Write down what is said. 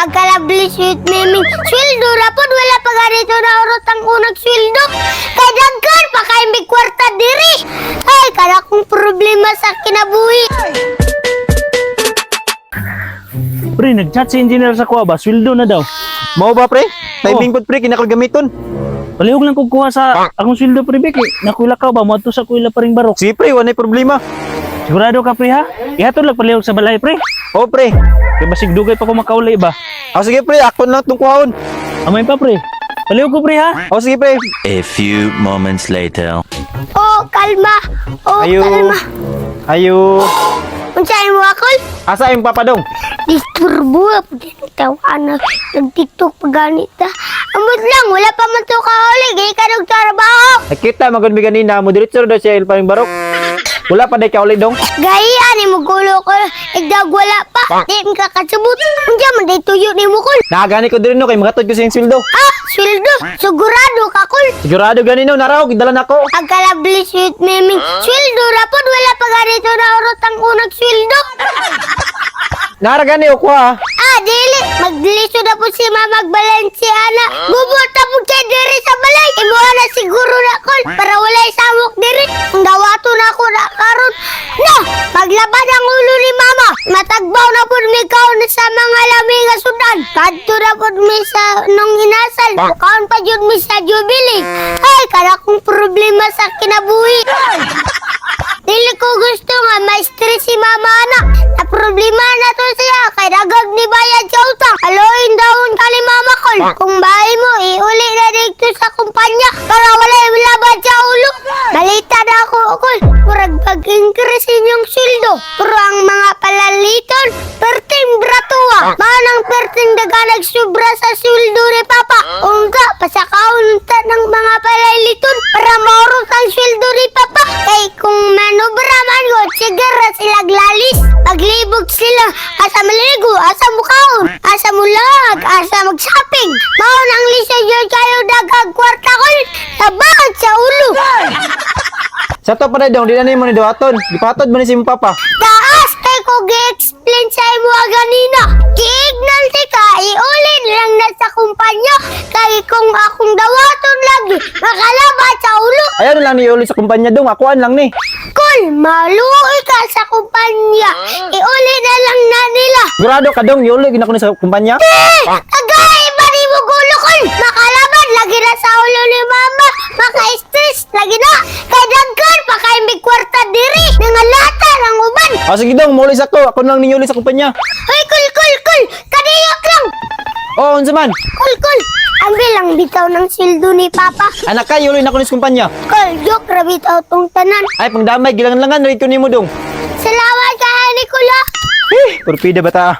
Agkalabli sweet miming. Sweldo rapod wala pa ganito na urot ang unang sweldo. Kay dagkan pa kay may kwarta diri. Ay, kada kong problema sa kinabuhi. Pre, nag-chat si engineer sa kuha ba? Sweldo na daw. Mao ba pre? Timing pod pre kinakal gamiton. Palihog lang kung kuha sa akong sweldo pre Beki. Nakuila ka ba? Moto sa kuila pa ring barok. Si pre, wala problema. Sigurado ka pre ha? Ihatod lang palihog sa balay pre. O pre. Kaya basig dugay pa ko makaulay ba? Sige pre, ako na itong kuhaon. Amay pa pre. Palihog ko pre ha? Sige pre. A few moments later. Oh, kalma. Oh, Ayo. kalma. Ayo. Unsain mo akol? Asa yung papadong? Disturbo po din tawaan na nag-tiktok pa ganita. Amot lang, wala pa man to kauli. Gaya ka nagtrabaho. Nakita magod mi ganina mo diretso daw siya pa ring barok. Wala pa day ka ulit dong. Gaya ni mo gulo ko. Igdag wala pa. Di mo kakasubot. Unsa man day tuyo ni mo kol. Nagani ko diri no kay magatod ko sa sweldo. Sweldo. Sigurado ka kol. Sigurado ganino naraw gidala nako. Agkalabli sweet miming. Sweldo rapod wala pa ganito na urot ang unang sweldo. Naragani ko ha. Dili. Magliso na po si Mama Balansiana. Bubuta po siya diri sa balay. Imuha na siguro na kol. Para wala isamok diri. Ang dawato na ako na karon. No! Maglabad ang ulo ni Mama. Matagbaw na po mi kaon sa mga lami nga sudan. Kadto na po mi sa nung inasal. Kaon pa yun mi sa Jubilee. Ay, kada kong problema sa kinabuhi. Dili ko gusto nga ma-stress si Mama anak. Na problema na to siya. Kay dagag ni bayad sa utang. Aloin daon ka ni Mama kol. Kung bahay mo, iuli na dito sa kumpanya. Para wala yung labad sa ulo. Balita na ako kol. Murag pag-increase inyong sweldo. Pero ang mga palaliton, perting bratuwa. Manang perting daga nagsubra sa sweldo ni Papa. Ungga, pasakaunta ng mga palaliton. Para maurot ang sweldo ni Papa. Kay kung manubra man ko, sigara sila glalis. Paglibog sila, asa maligo, asa mukaon, asa mulag, asa mag-shopping. Maon ang lisa yun kayo dagag kwarta ko. Tabakad sa ulo. Sa to pa dong di na nimo ni dawaton. Gipatod man ni si imong papa. Taas kay ko gi-explain sa imo ganina. Giignal ka, iulin lang na sa kumpanya. Kay kung akong dawaton lagi, makalabat sa ulo. Ayaw na lang ni uli sa kumpanya dong. Akuan lang ni. Kul, maluoy ka sa kumpanya. Iuli na lang na nila. Sigurado ka dong uli gina ko ni sa kumpanya. Agay, bari mo gulo kul. Makalaban, lagi na sa ulo ni Mama. Maka-stress, lagi na. Kay dagkan, pa kay may kwarta diri. Nangalata ng uban. Sige dong, mulis ako. Ako lang ninyo uli sa kumpanya. Hoy, kul. Kadiyok lang. Unsa man? Kul. Ang bilang bitaw ng sildo ni Papa. Anak ka, uli na ko ni sa kumpanya. Kul, joke ra bitaw tong tanan. Ay, pangdamay, gilangan-langan, rin ko nimo dong. Salamat kay Nicola. Torpida bata.